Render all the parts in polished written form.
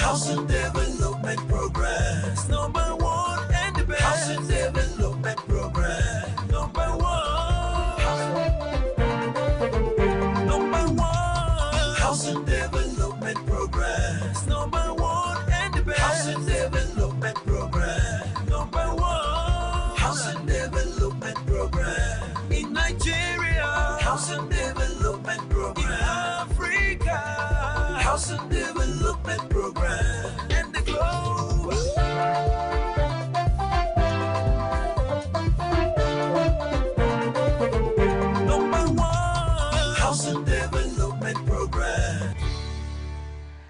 Housing Development Program. It's number one and the best. Housing Development Program. Number one. Number one. Housing Development Program. It's number one and the best. Housing Development Program. Number one. Housing Development Program. In Nigeria. Housing Development Program. In Africa. Housing Development Program. And the globe. Number one. Housing Development Program.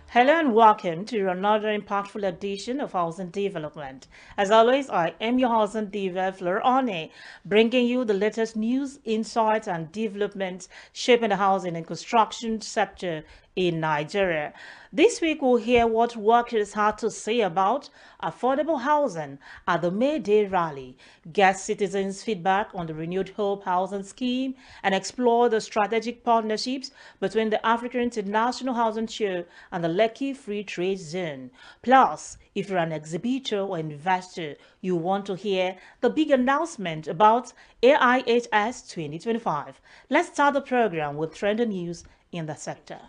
Hello and welcome to another impactful edition of Housing Development. As always, I am your housing diva, Flora, bringing you the latest news, insights, and developments shaping the housing and construction sector in Nigeria. This week, we'll hear what workers had to say about affordable housing at the May Day rally, get citizens' feedback on the Renewed Hope housing scheme, and explore the strategic partnerships between the African International Housing Show and the Lekki Free Trade Zone. Plus, if you're an exhibitor or investor, you want to hear the big announcement about AIHS 2025. Let's start the program with trending news in the sector.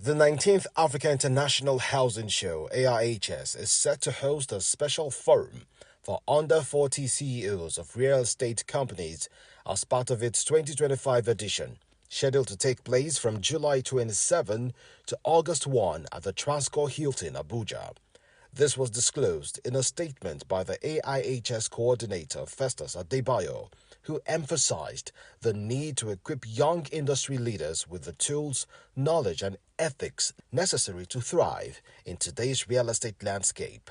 The 19th Africa International Housing Show, AIHS, is set to host a special forum for under 40 CEOs of real estate companies as part of its 2025 edition, scheduled to take place from July 27 to August 1 at the Transcorp Hilton, Abuja. This was disclosed in a statement by the AIHS coordinator, Festus Adebayo, who emphasized the need to equip young industry leaders with the tools, knowledge, and ethics necessary to thrive in today's real estate landscape.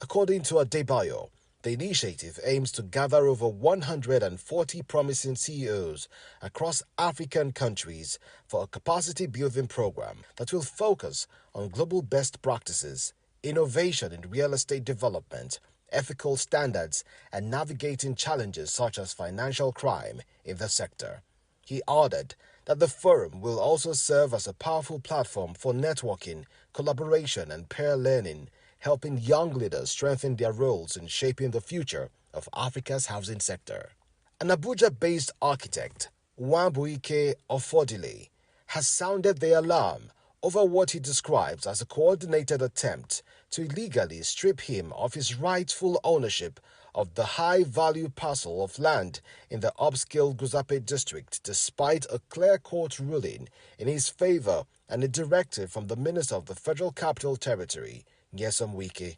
According to Adebayo, the initiative aims to gather over 140 promising CEOs across African countries for a capacity-building program that will focus on global best practices, innovation in real estate development, ethical standards, and navigating challenges such as financial crime in the sector. He added that the forum will also serve as a powerful platform for networking, collaboration, and peer learning, helping young leaders strengthen their roles in shaping the future of Africa's housing sector. An Abuja-based architect, Nwambuike Ofodile, has sounded the alarm over what he describes as a coordinated attempt to illegally strip him of his rightful ownership of the high-value parcel of land in the upscale Guzape district, despite a clear court ruling in his favor and a directive from the Minister of the Federal Capital Territory, Nyesom Wike.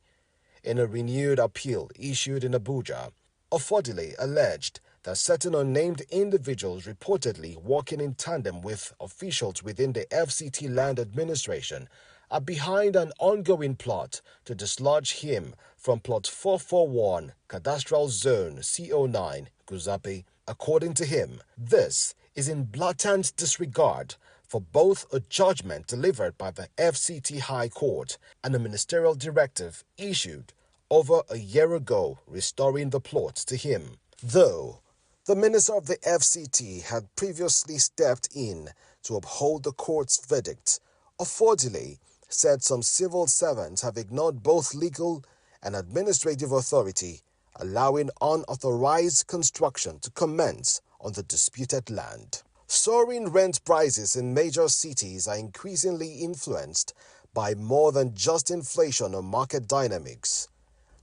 In a renewed appeal issued in Abuja, Ofodile alleged that certain unnamed individuals reportedly working in tandem with officials within the FCT Land Administration are behind an ongoing plot to dislodge him from Plot 441, Cadastral Zone CO9, Guzape. According to him, this is in blatant disregard for both a judgment delivered by the FCT High Court and a ministerial directive issued over a year ago restoring the plot to him. Though the minister of the FCT had previously stepped in to uphold the court's verdict, Ofodile said some civil servants have ignored both legal and administrative authority, allowing unauthorized construction to commence on the disputed land. Soaring rent prices in major cities are increasingly influenced by more than just inflation or market dynamics.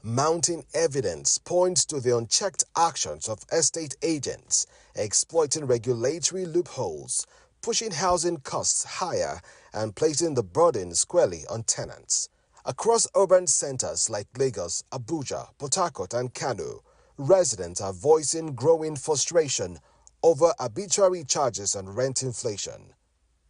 Mounting evidence points to the unchecked actions of estate agents exploiting regulatory loopholes, pushing housing costs higher and placing the burden squarely on tenants. Across urban centers like Lagos, Abuja, Port Harcourt, and Kano, residents are voicing growing frustration over arbitrary charges and rent inflation.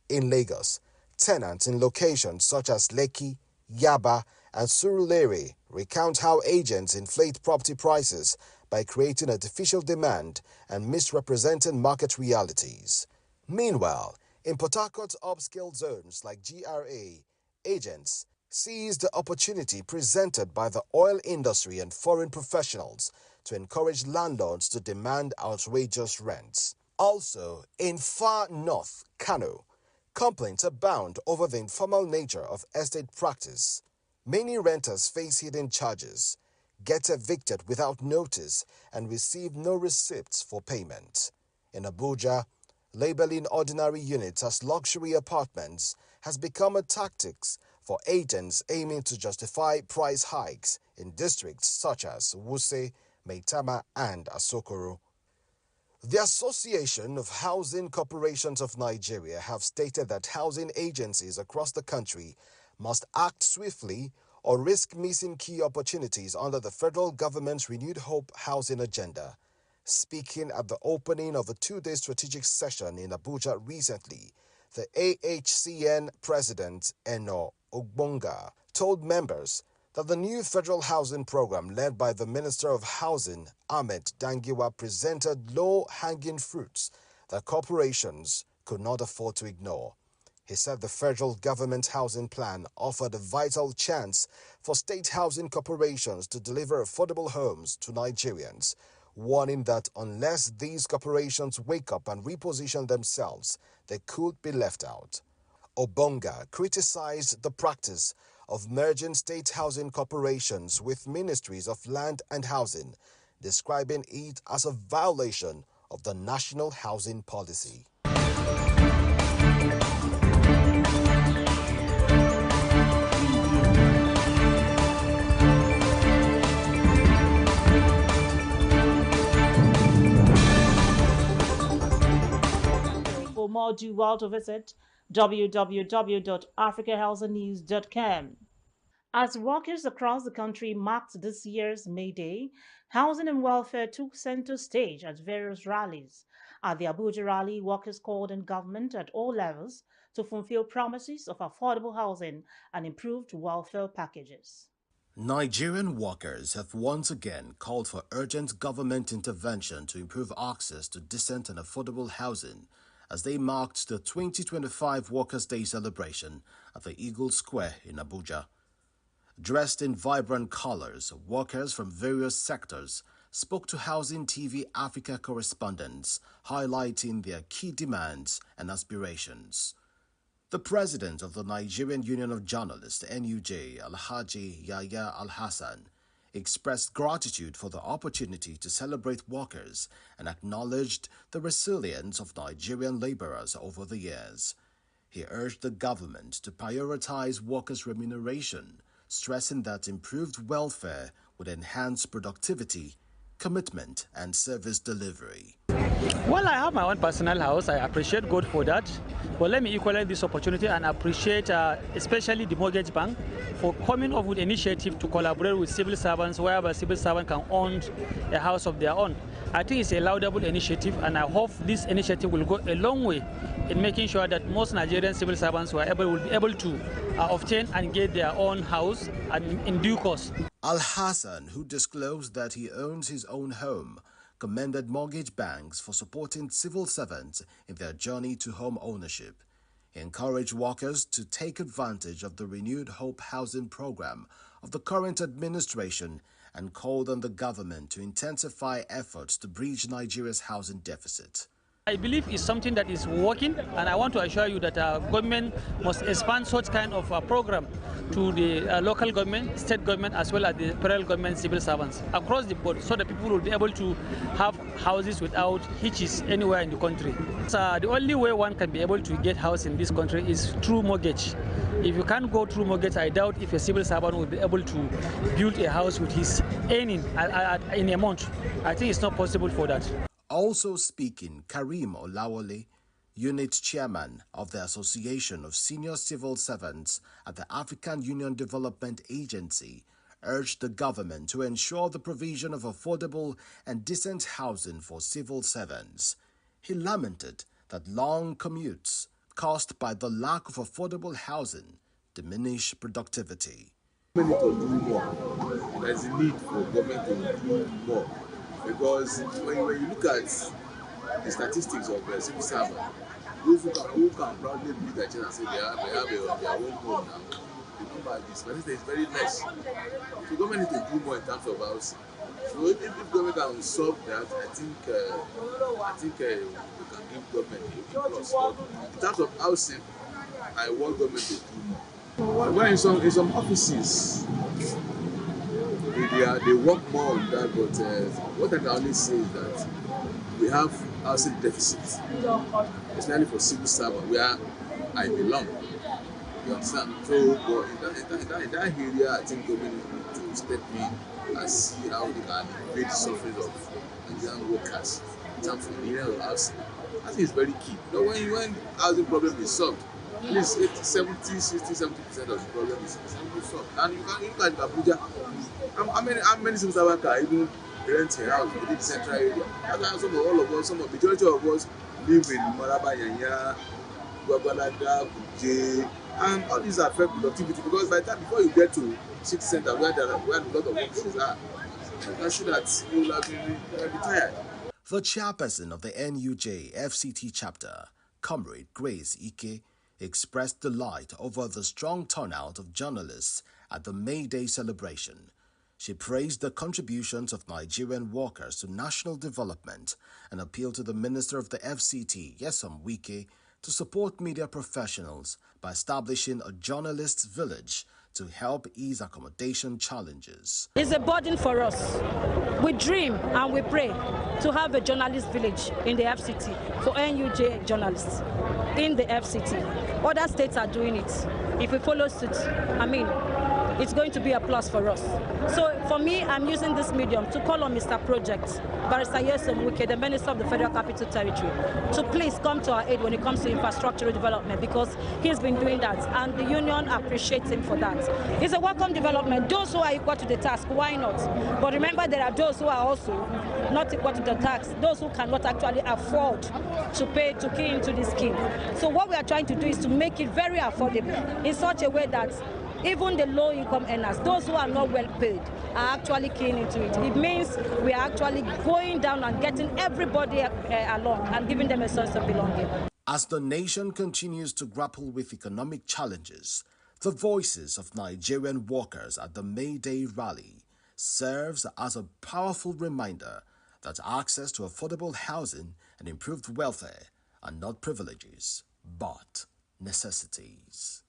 In Lagos, tenants in locations such as Lekki, Yaba, and Surulere recount how agents inflate property prices by creating artificial demand and misrepresenting market realities. Meanwhile, in Port Harcourt's upscale zones like GRA, agents seized the opportunity presented by the oil industry and foreign professionals to encourage landlords to demand outrageous rents. Also, in far north, Kano, complaints abound over the informal nature of estate practice. Many renters face hidden charges, get evicted without notice, and receive no receipts for payment. In Abuja, labeling ordinary units as luxury apartments has become a tactic for agents aiming to justify price hikes in districts such as Wuse, Maitama, and Asokoro. The Association of Housing Corporations of Nigeria have stated that housing agencies across the country must act swiftly or risk missing key opportunities under the federal government's Renewed Hope housing agenda. Speaking at the opening of a two-day strategic session in Abuja recently, the AHCN president, Eno Ogbonga, told members that the new federal housing program led by the Minister of Housing, Ahmed Dangiwa, presented low-hanging fruits that corporations could not afford to ignore. He said the federal government housing plan offered a vital chance for state housing corporations to deliver affordable homes to Nigerians, warning that unless these corporations wake up and reposition themselves, they could be left out. Obonga criticized the practice of merging state housing corporations with ministries of land and housing, describing it as a violation of the national housing policy. For more, do well to visit www.africahousingnews.com. As workers across the country marked this year's May Day, housing and welfare took center stage at various rallies. At the Abuja rally, workers called on government at all levels to fulfill promises of affordable housing and improved welfare packages. Nigerian workers have once again called for urgent government intervention to improve access to decent and affordable housing as they marked the 2025 Workers' Day celebration at the Eagle Square in Abuja. Dressed in vibrant colors, workers from various sectors spoke to Housing TV Africa correspondents, highlighting their key demands and aspirations. The president of the Nigerian Union of Journalists, NUJ, Alhaji Yahya Al-Hassan, expressed gratitude for the opportunity to celebrate workers and acknowledged the resilience of Nigerian laborers over the years. He urged the government to prioritize workers' remuneration, stressing that improved welfare would enhance productivity, commitment, and service delivery. Well, I have my own personal house. I appreciate God for that. But let me equally this opportunity and appreciate especially the Mortgage Bank for coming up with initiative to collaborate with civil servants, wherever civil servant can own a house of their own. I think it's a laudable initiative, and I hope this initiative will go a long way in making sure that most Nigerian civil servants will be able to obtain and get their own house and in due course. Al-Hassan, who disclosed that he owns his own home, commended mortgage banks for supporting civil servants in their journey to home ownership. He encouraged workers to take advantage of the Renewed Hope housing program of the current administration and called on the government to intensify efforts to bridge Nigeria's housing deficit. I believe it's something that is working, and I want to assure you that our government must expand such kind of a program to the local government, state government, as well as the federal government civil servants across the board, so that people will be able to have houses without hitches anywhere in the country. So the only way one can be able to get house in this country is through mortgage. If you can't go through mortgage, I doubt if a civil servant will be able to build a house with his earning in a month. I think it's not possible for that. Also speaking, Karim Olawole, unit chairman of the Association of Senior Civil Servants at the African Union Development Agency, urged the government to ensure the provision of affordable and decent housing for civil servants. He lamented that long commutes caused by the lack of affordable housing diminish productivity. We need to do more. There's a need for government to do more. Because when you look at the statistics of civil servants, those who can proudly be the children and say they have their own home now, they come at this, but it's very less. So government need to do more in terms of housing. So if government can solve that, I think we can give government a plus. But in terms of housing, I want government to do more. Well, in some offices, they work more on that. But what I can only say is that we have housing deficit, especially for civil servants where I belong. You understand? So, but in that area, I think government need to step in and see how they can alleviate the suffering of Nigerian workers in terms of the area of housing. I think it's very key. You know, when housing problem is solved, at least 70% of the problem is solved. And you can look at Abuja. How many civil servants can even rent a house within the central area? That's why some majority of us live in Maraba, Yanya, Gwagwalada, Kuje, and all these affect productivity because by the time before you get to city center where a lot of offices are, you can see that you will have been tired. The chairperson of the NUJ FCT chapter, Comrade Grace Ike, expressed delight over the strong turnout of journalists at the May Day celebration. She praised the contributions of Nigerian workers to national development and appealed to the Minister of the FCT, Nyesom Wike, to support media professionals by establishing a journalists' village to help ease accommodation challenges. It's a burden for us. We dream and we pray to have a journalist village in the FCT for NUJ journalists in the FCT. Other states are doing it. If we follow suit, it's going to be a plus for us. So for me, I'm using this medium to call on Mr. Project, Barrister Nyesom Wike, the Minister of the Federal Capital Territory, to please come to our aid when it comes to infrastructural development because he's been doing that and the union appreciates him for that. It's a welcome development. Those who are equal to the task, why not? But remember, there are those who are also not equal to the task, those who cannot actually afford to pay to key into this scheme. So what we are trying to do is to make it very affordable in such a way that even the low-income earners, those who are not well paid, are actually keying into it. It means we are actually going down and getting everybody along and giving them a sense of belonging. As the nation continues to grapple with economic challenges, the voices of Nigerian workers at the May Day rally serves as a powerful reminder that access to affordable housing and improved welfare are not privileges, but necessities.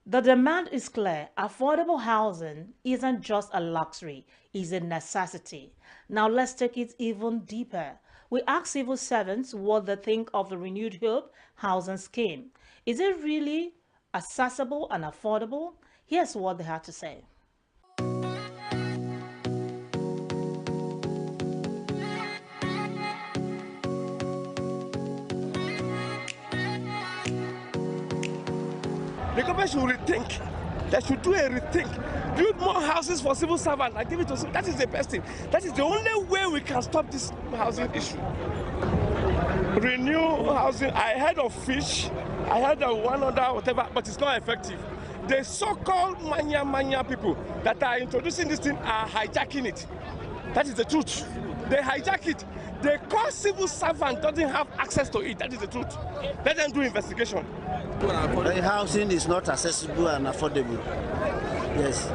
The demand is clear. Affordable housing isn't just a luxury, it's a necessity. Now let's take it even deeper. We ask civil servants what they think of the Renewed Hope housing scheme. Is it really accessible and affordable? Here's what they had to say. The government should rethink. They should do a rethink. Build more houses for civil servants and give it to them. That is the best thing. That is the only way we can stop this housing issue. Renew housing. I heard of fish. I heard of one other whatever, but it's not effective. The so-called mania people that are introducing this thing are hijacking it. That is the truth. They hijack it. The core civil servant doesn't have access to it. That is the truth. Let them do investigation. The housing is not accessible and affordable. Yes.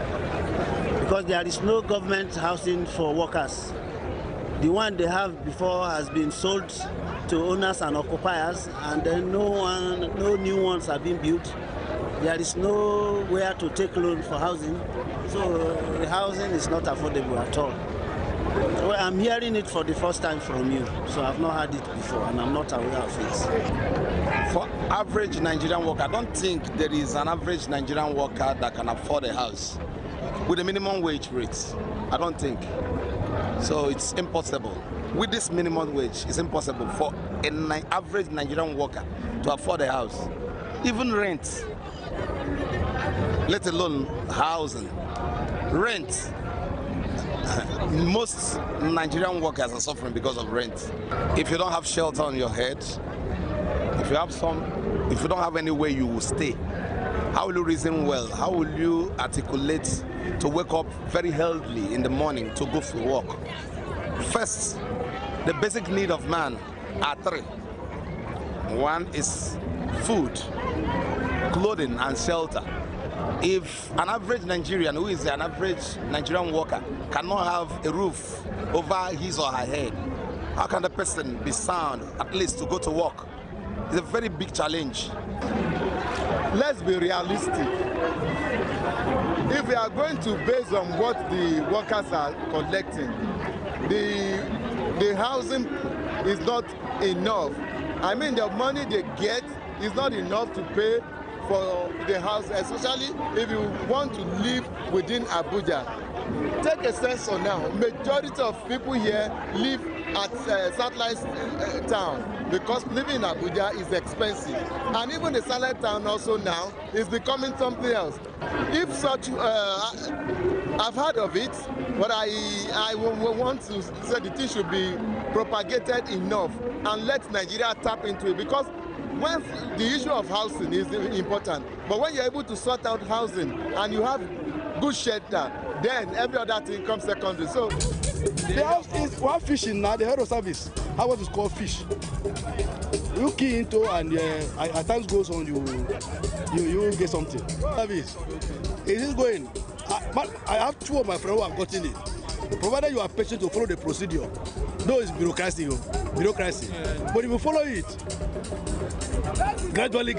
Because there is no government housing for workers. The one they have before has been sold to owners and occupiers, and then no new ones have been built. There is nowhere to take loan for housing. So the housing is not affordable at all. Well, I'm hearing it for the first time from you, so I've not heard it before, and I'm not aware of it. For average Nigerian worker, I don't think there is an average Nigerian worker that can afford a house with a minimum wage rate. I don't think. So it's impossible. With this minimum wage, it's impossible for an average Nigerian worker to afford a house. Even rent, let alone housing. Rent. Most Nigerian workers are suffering because of rent. If you don't have shelter on your head, if you don't have anywhere you will stay, how will you reason well? How will you articulate to wake up very healthily in the morning to go for work? First, the basic need of man are three. One is food, clothing, and shelter. If an average Nigerian, who is an average Nigerian worker, cannot have a roof over his or her head, how can the person be sound, at least to go to work? It's a very big challenge. Let's be realistic. If we are going to base on what the workers are collecting, the housing is not enough. I mean, the money they get is not enough to pay for the house, especially if you want to live within Abuja. Take a sensor now. Majority of people here live at satellite town because living in Abuja is expensive. And even the satellite town also now is becoming something else. If such, I've heard of it, but I want to say the thing should be propagated enough and let Nigeria tap into it, because when the issue of housing is important, but when you're able to sort out housing and you have good shelter, then every other thing comes secondary. So the house is one fishing now, the head of service. How what is called fish. You key into and at times goes on, you get something. Service. It is going. But I have two of my friends who have gotten it. Provided you are patient to follow the procedure. No, it's bureaucracy. Yeah. But if you follow it, gradually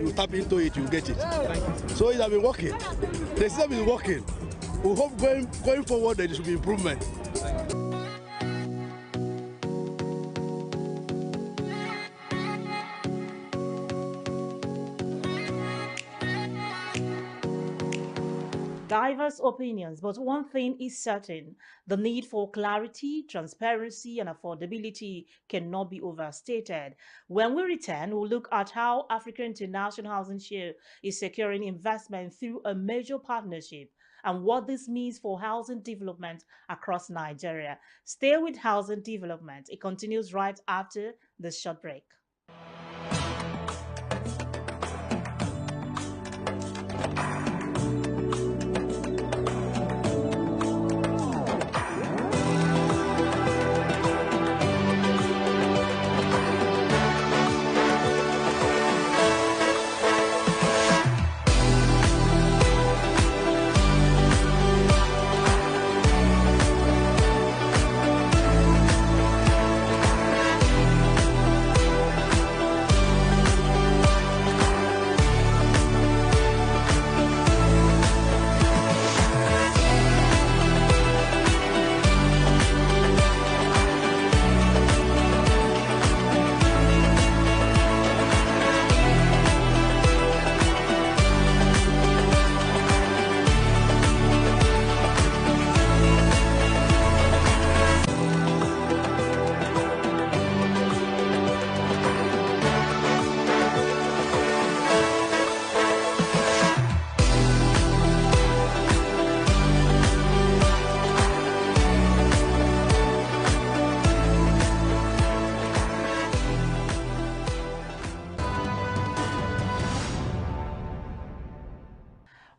you tap into it, you get it. So it has been working. The system is working. We hope going forward there should be improvement. Diverse opinions, but one thing is certain: the need for clarity, transparency, and affordability cannot be overstated. When we return, we'll look at how Africa International Housing Show is securing investment through a major partnership and what this means for housing development across Nigeria. Stay with Housing Development. It continues right after this short break.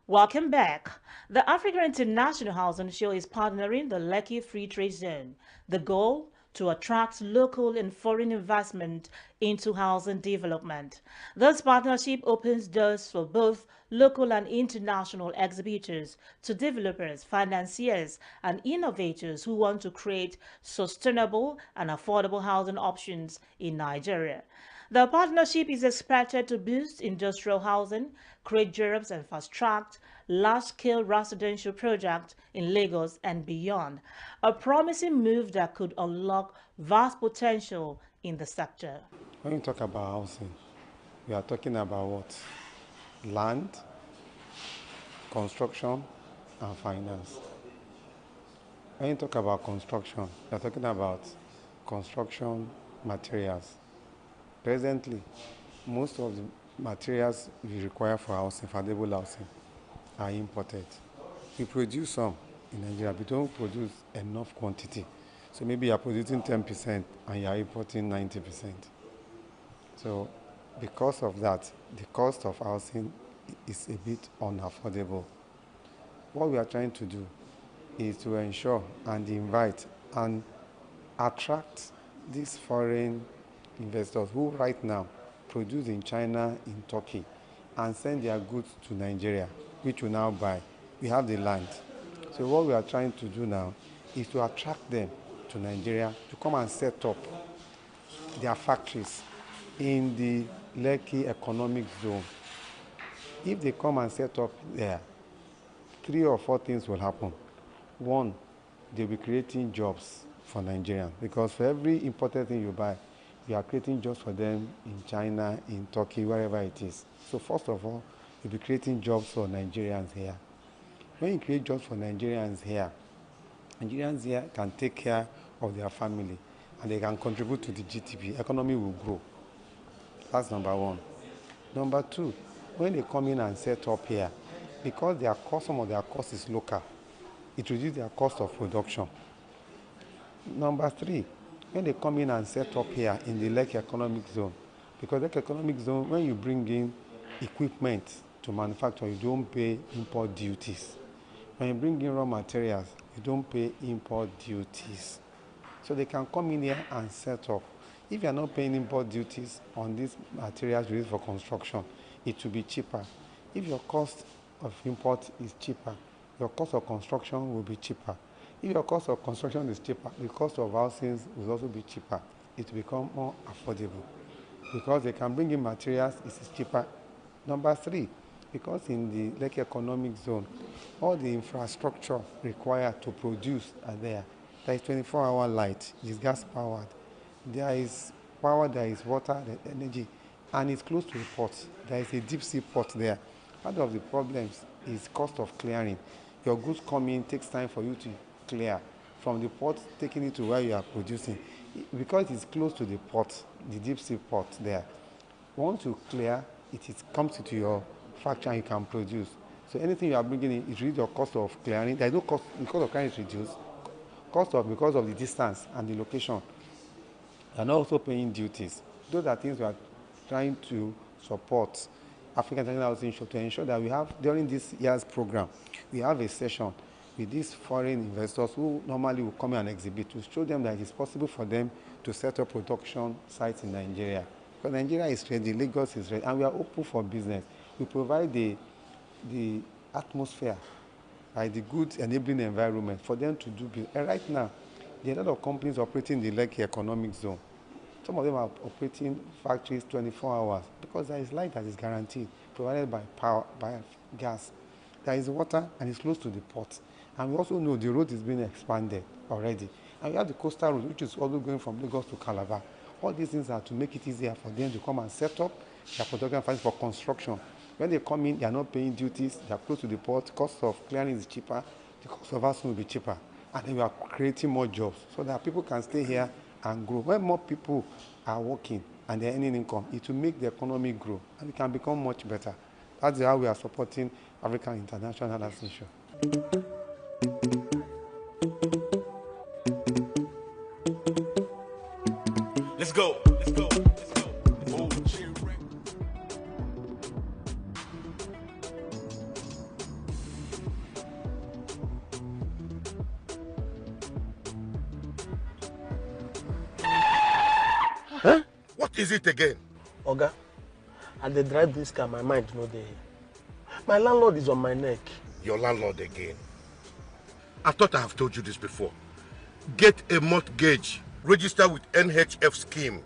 Welcome back. The Africa International Housing Show is partnering the Lekki Free Trade Zone. The goal? To attract local and foreign investment into housing development. This partnership opens doors for both local and international exhibitors to developers, financiers, and innovators who want to create sustainable and affordable housing options in Nigeria. The partnership is expected to boost industrial housing, create jobs, and fast-track large-scale residential projects in Lagos and beyond, a promising move that could unlock vast potential in the sector. When you talk about housing, we are talking about what? Land, construction, and finance. When you talk about construction, we are talking about construction materials. Presently, most of the materials we require for housing, affordable housing, are imported. We produce some in Nigeria, but we don't produce enough quantity. So maybe you are producing 10% and you are importing 90%. So because of that, the cost of housing is a bit unaffordable. What we are trying to do is to ensure and invite and attract these foreign investors who right now produce in China, in Turkey, and send their goods to Nigeria, which we now buy. We have the land. So what we are trying to do now is to attract them to Nigeria to come and set up their factories in the Lekki economic zone. If they come and set up there, 3 or 4 things will happen. One, they'll be creating jobs for Nigerians, because for every imported thing you buy, you are creating jobs for them in China, in Turkey, wherever it is. So first of all, you'll be creating jobs for Nigerians here. When you create jobs for Nigerians here can take care of their family and they can contribute to the GDP. Economy will grow. That's number one. Number two, when they come in and set up here, because some of their cost is local, it reduces their cost of production. Number three, when they come in and set up here in the Lekki economic zone, because Lekki economic zone, when you bring in equipment to manufacture, you don't pay import duties. When you bring in raw materials, you don't pay import duties. So they can come in here and set up. If you are not paying import duties on these materials used for construction, it will be cheaper. If your cost of import is cheaper, your cost of construction will be cheaper. If your cost of construction is cheaper, the cost of housing will also be cheaper. It will become more affordable because they can bring in materials, it is cheaper. Number three, because in the Lekki economic zone, all the infrastructure required to produce are there. There is 24-hour light, it is gas powered. There is power, there is water, there is energy, and it's close to the port. There is a deep sea port there. Part of the problems is cost of clearing. Your goods come in, takes time for you to clear. From the port, taking it to where you are producing. Because it's close to the port, the deep sea port there, once you clear, comes into your factory and you can produce. So anything you are bringing in, it reduces your cost of clearing. There is no cost, the cost of clearing is reduced. Because of the distance and the location. And also paying duties. Those are things we are trying to support African International Housing Show to ensure that we have, during this year's program, we have a session with these foreign investors who normally will come and exhibit to show them that it is possible for them to set up production sites in Nigeria. Because Nigeria is ready, Lagos is ready, and we are open for business. We provide the atmosphere, the good enabling environment for them to do business. And right now, there are a lot of companies operating in the Lekki economic zone. Some of them are operating factories 24 hours because there is light that is guaranteed, provided by power, by gas. There is water and it's close to the port. And we also know the road is being expanded already. And we have the coastal road, which is also going from Lagos to Calabar. All these things are to make it easier for them to come and set up their production facilities for construction. When they come in, they are not paying duties, they are close to the port, cost of clearing is cheaper, the cost of housing will be cheaper. And then we are creating more jobs so that people can stay here and grow. When more people are working and they're earning income, it will make the economy grow and it can become much better. That's how we are supporting African International Housing Show. Let's go. Huh? What is it again? Oga, and they drive this car, my mind no dey. My landlord is on my neck. Your landlord again? I thought I have told you this before. Get a mortgage, register with NHF scheme,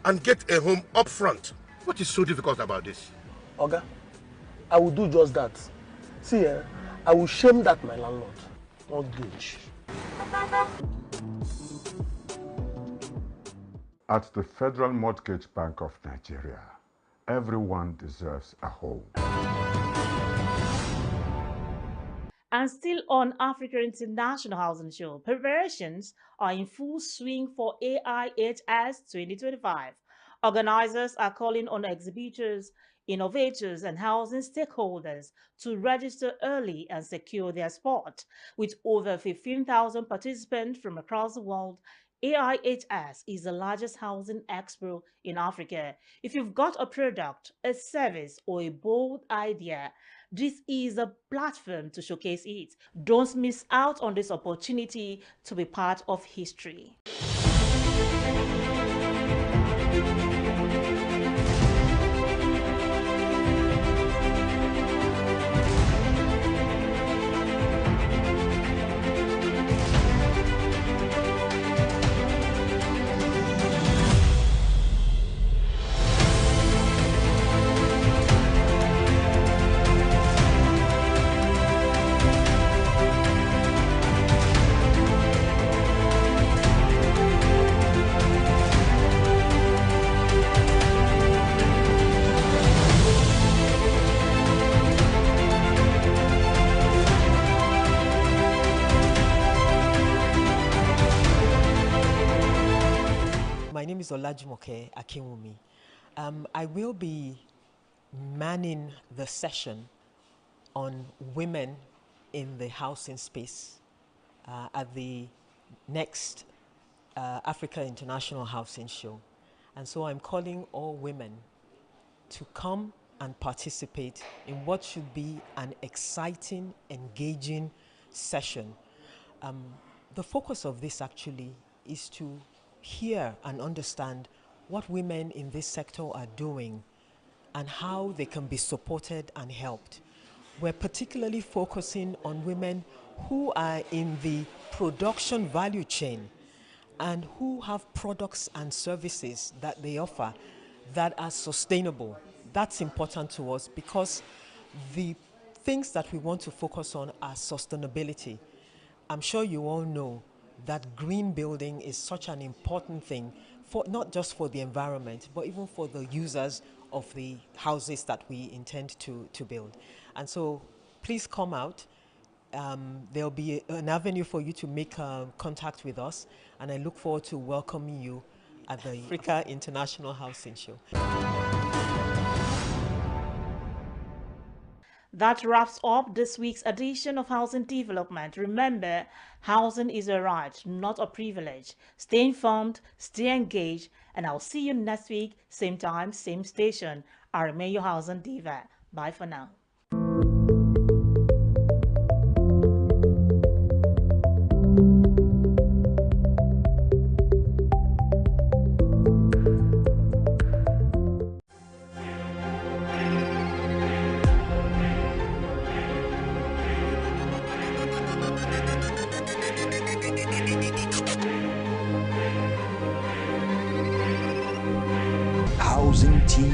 and get a home up front. What is so difficult about this? Oga, I will do just that. See, I will shame that my landlord. Mortgage. At the Federal Mortgage Bank of Nigeria, everyone deserves a home. And still on Africa International Housing Show, preparations are in full swing for AIHS 2025. Organizers are calling on exhibitors, innovators, and housing stakeholders to register early and secure their spot. With over 15,000 participants from across the world, AIHS is the largest housing expo in Africa. If you've got a product, a service, or a bold idea, this is a platform to showcase it. Don't miss out on this opportunity to be part of history. My name is Olajumoke Akinwumi. I will be manning the session on women in the housing space at the next Africa International Housing Show. And so I'm calling all women to come and participate in what should be an exciting, engaging session. The focus of this actually is to hear and understand what women in this sector are doing and how they can be supported and helped. We're particularly focusing on women who are in the production value chain and who have products and services that they offer that are sustainable. That's important to us because the things that we want to focus on are sustainability. I'm sure you all know that green building is such an important thing, for not just for the environment, but even for the users of the houses that we intend to build. And so please come out. There'll be an avenue for you to make contact with us, and I look forward to welcoming you at the Africa International Housing Show. That wraps up this week's edition of Housing Development. Remember, housing is a right, not a privilege. Stay informed, stay engaged, and I'll see you next week, same time, same station. I remain your Housing Diva. Bye for now. Housing TV.